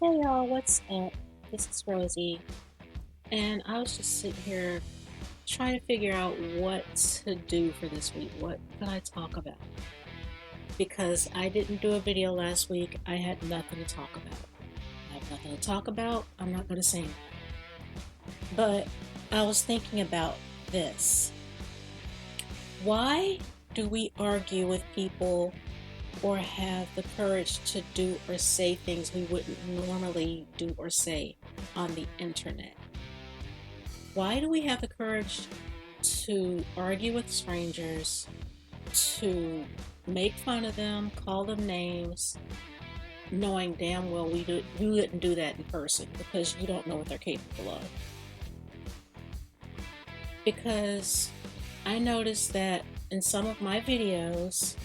Hey y'all, what's up? This is Rosie, and I was just sitting here trying to figure out what to do for this week. What can I talk about? Because I didn't do a video last week, I had nothing to talk about. I have nothing to talk about, I'm not going to say anything. But I was thinking about this. Why do we argue with people or have the courage to do or say things we wouldn't normally do or say on the internet? Why do we have the courage to argue with strangers, to make fun of them, call them names, knowing damn well we wouldn't do that in person because you don't know what they're capable of? Because I noticed that in some of my videos,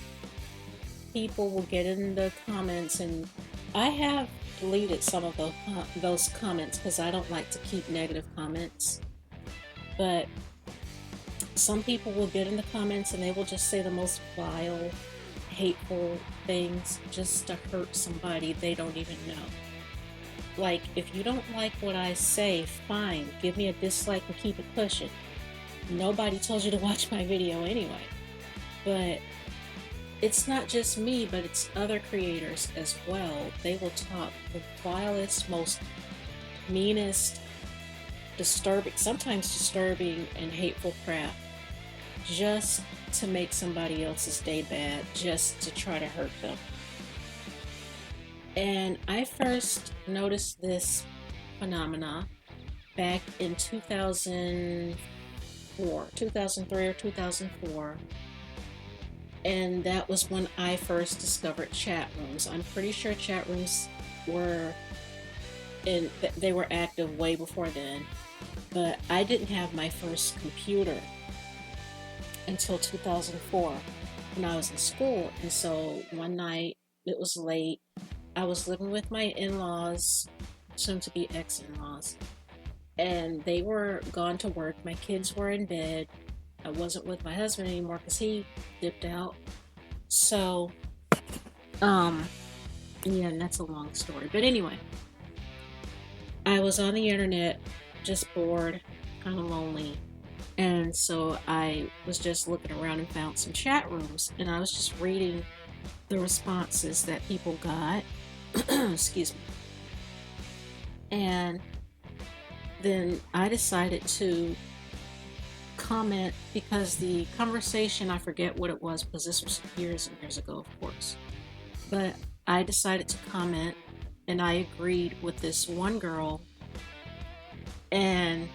people will get in the comments, and I have deleted some of those comments because I don't like to keep negative comments. But some people will get in the comments and they will just say the most vile, hateful things just to hurt somebody they don't even know. Like, if you don't like what I say, fine, give me a dislike and keep it pushing. Nobody told you to watch my video anyway. But it's not just me, but it's other creators as well. They will talk the vilest, most meanest, sometimes disturbing and hateful crap just to make somebody else's day bad, just to try to hurt them. And I first noticed this phenomena back in 2003 or 2004. And that was when I first discovered chat rooms. I'm pretty sure chat rooms they were active way before then, but I didn't have my first computer until 2004 when I was in school. And so one night, it was late, I was living with my in-laws, soon to be ex-in-laws, and they were gone to work. My kids were in bed. I wasn't with my husband anymore because he dipped out. So, yeah, that's a long story. But anyway, I was on the internet, just bored, kind of lonely. And so I was just looking around and found some chat rooms. And I was just reading the responses that people got. Excuse me. And then I decided to comment because the conversation, I forget what it was because this was years and years ago, of course. But I decided to comment and I agreed with this one girl and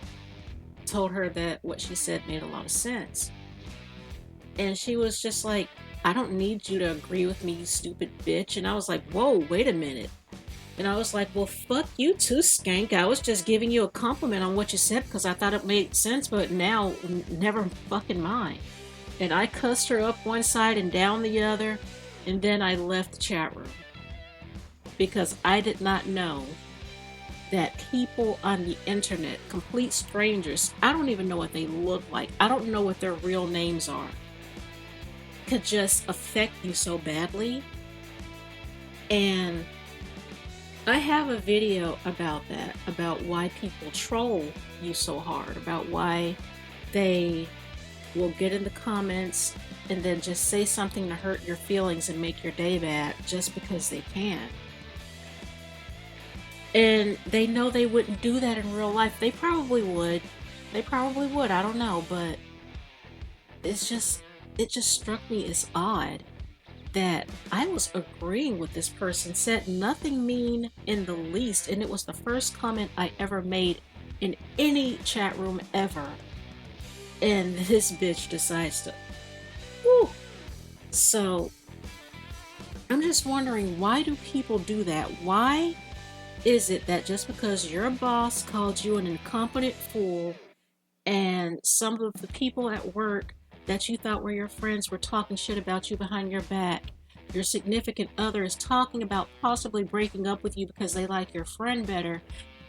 told her that what she said made a lot of sense. And she was just like, I don't need you to agree with me, you stupid bitch. And I was like, whoa, wait a minute. And I was like, well, fuck you too, skank. I was just giving you a compliment on what you said because I thought it made sense, but now, never fucking mind. And I cussed her up one side and down the other, and then I left the chat room. Because I did not know that people on the internet, complete strangers, I don't even know what they look like, I don't know what their real names are, could just affect you so badly. And I have a video about that, about why people troll you so hard, about why they will get in the comments and then just say something to hurt your feelings and make your day bad just because they can. And they know they wouldn't do that in real life. They probably would. I don't know, but it just struck me as odd that I was agreeing with this person, said nothing mean in the least, and it was the first comment I ever made in any chat room ever. And this bitch decides to, whew. So I'm just wondering, why do people do that? Why is it that just because your boss called you an incompetent fool and some of the people at work that you thought were your friends were talking shit about you behind your back, your significant other is talking about possibly breaking up with you because they like your friend better,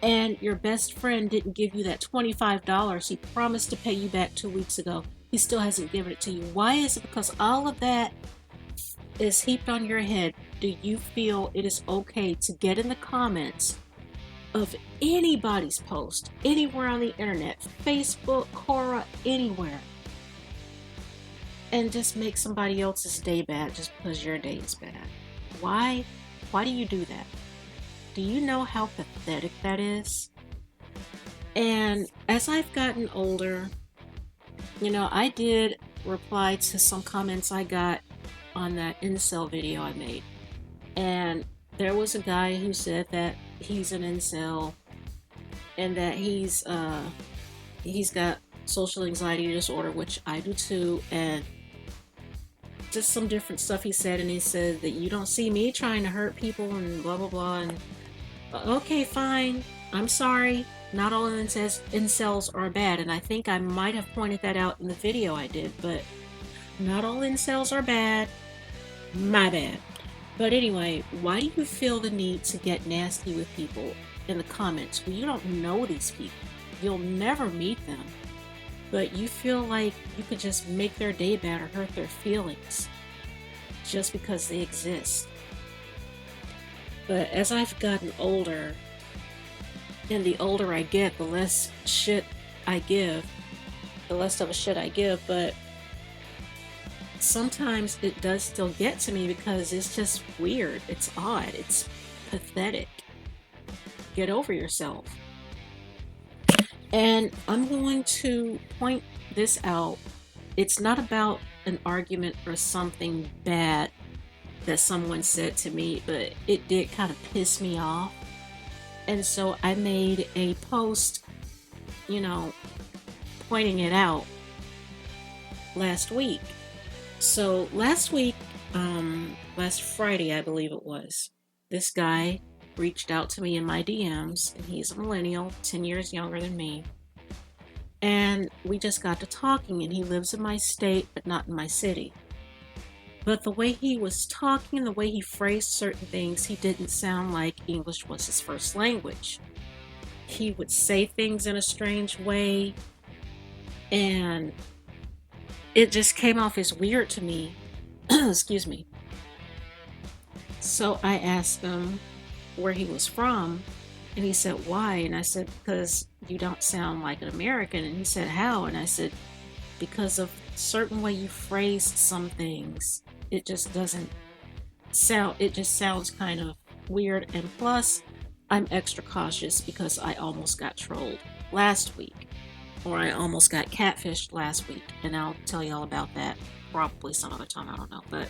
and your best friend didn't give you that $25 he promised to pay you back 2 weeks ago, he still hasn't given it to you? Why is it because all of that is heaped on your head, do you feel it is okay to get in the comments of anybody's post, anywhere on the internet, Facebook, Quora, anywhere, and just make somebody else's day bad just because your day is bad. Why? Why do you do that? Do you know how pathetic that is? And as I've gotten older, I did reply to some comments I got on that incel video I made. And there was a guy who said that he's an incel and that he's got social anxiety disorder, which I do too, and just some different stuff he said. And he said that you don't see me trying to hurt people and blah blah blah. And okay, fine, I'm sorry, not all incels are bad, and I think I might have pointed that out in the video I did, but not all incels are bad. My bad. But anyway, why do you feel the need to get nasty with people in the comments when you don't know these people? You'll never meet them, but you feel like you could just make their day bad or hurt their feelings just because they exist. But as I've gotten older, and the older I get, the less shit I give, the less of a shit I give, but sometimes it does still get to me because it's just weird, it's odd, it's pathetic. Get over yourself. And I'm going to point this out. It's not about an argument or something bad that someone said to me, but it did kind of piss me off. And so I made a post, pointing it out last week. So last week, last Friday, I believe it was, this guy reached out to me in my DMs, and he's a millennial, 10 years younger than me. And we just got to talking, and he lives in my state, but not in my city. But the way he was talking, the way he phrased certain things, he didn't sound like English was his first language. He would say things in a strange way, and it just came off as weird to me. Excuse me. So I asked him where he was from, and he said, why? And I said, because you don't sound like an American. And he said, how? And I said, because of certain way you phrase some things. It just doesn't sound, it just sounds kind of weird. And plus, I'm extra cautious because I almost got trolled last week. Or I almost got catfished last week, and I'll tell you all about that probably some other time, I don't know. But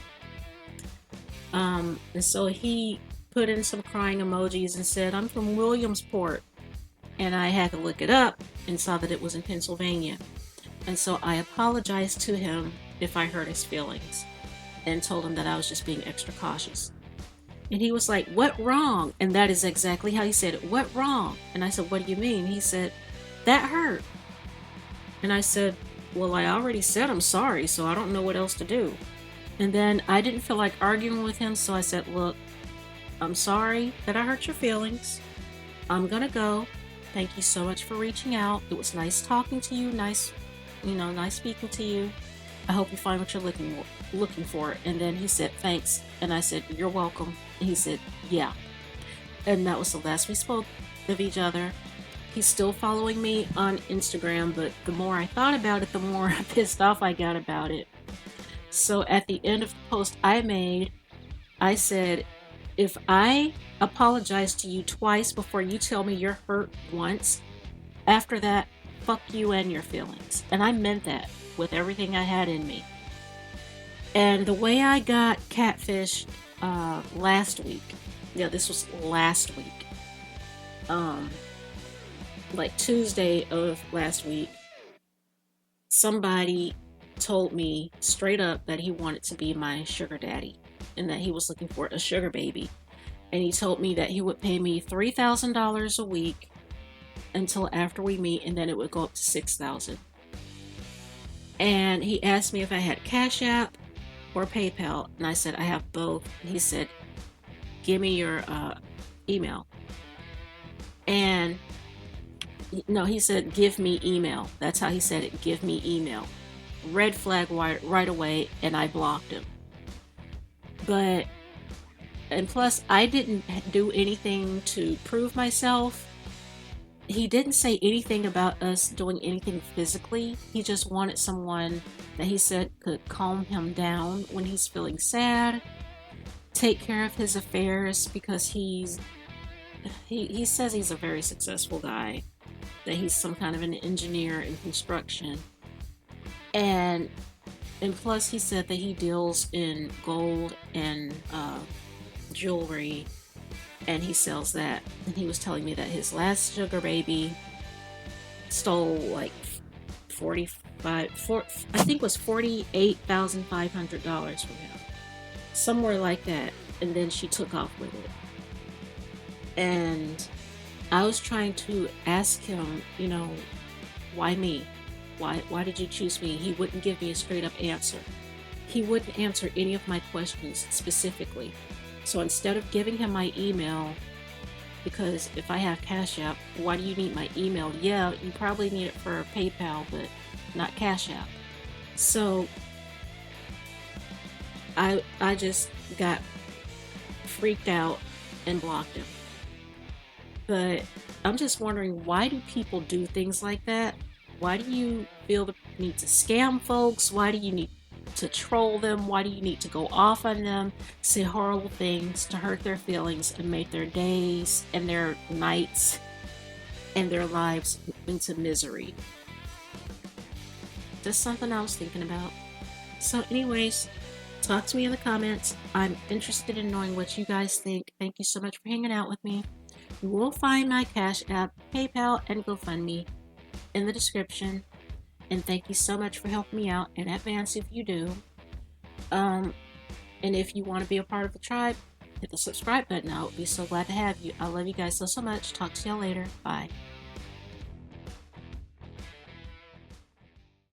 and so he put in some crying emojis and said, I'm from Williamsport, and I had to look it up and saw that it was in Pennsylvania. And so I apologized to him if I hurt his feelings and told him that I was just being extra cautious. And he was like, what wrong? And that is exactly how he said it. What wrong? And I said, what do you mean? He said, that hurt. And I said, well, I already said I'm sorry, so I don't know what else to do. And then I didn't feel like arguing with him, so I said, look, I'm sorry that I hurt your feelings. I'm gonna go. Thank you so much for reaching out. It was nice talking to you, nice speaking to you. I hope you find what you're looking for. And then he said, thanks. And I said, you're welcome. And he said, yeah. And that was the last we spoke of each other. He's still following me on Instagram, but the more I thought about it, the more pissed off I got about it. So at the end of the post I made, I said, if I apologize to you twice before you tell me you're hurt once, after that, fuck you and your feelings. And I meant that with everything I had in me. And the way I got catfished last week, this was last week, like Tuesday of last week, somebody told me straight up that he wanted to be my sugar daddy and that he was looking for a sugar baby. And he told me that he would pay me $3,000 a week until after we meet, and then it would go up to $6,000. And he asked me if I had CASHAPP or PayPal, and I said I have both. And he said, give me your email. And no, he said, give me email. That's how he said it, give me email. Red flag right away, and I blocked him. And plus, I didn't do anything to prove myself. he didn't say anything about us doing anything physically. He just wanted someone that he said could calm him down when he's feeling sad, take care of his affairs, because he says he's a very successful guy, that he's some kind of an engineer in construction. And plus he said that he deals in gold and jewelry, and he sells that. And he was telling me that his last sugar baby stole like 45 I think it was $48,500 from him, somewhere like that, and then she took off with it. And I was trying to ask him, why me? Why did you choose me? He wouldn't give me a straight up answer. He wouldn't answer any of my questions specifically. So instead of giving him my email, because if I have Cash App, why do you need my email? Yeah, you probably need it for PayPal, but not Cash App. So I just got freaked out and blocked him. But I'm just wondering, why do people do things like that? Why do you feel the need to scam folks? Why do you need to troll them? Why do you need to go off on them, say horrible things to hurt their feelings and make their days and their nights and their lives into misery? Just something I was thinking about. So anyways, talk to me in the comments. I'm interested in knowing what you guys think. Thank you so much for hanging out with me. You will find my Cash App, PayPal, and GoFundMe in the description. And thank you so much for helping me out in advance if you do. And if you want to be a part of the tribe, hit the subscribe button. I would be so glad to have you. I love you guys so much. Talk to y'all later. Bye.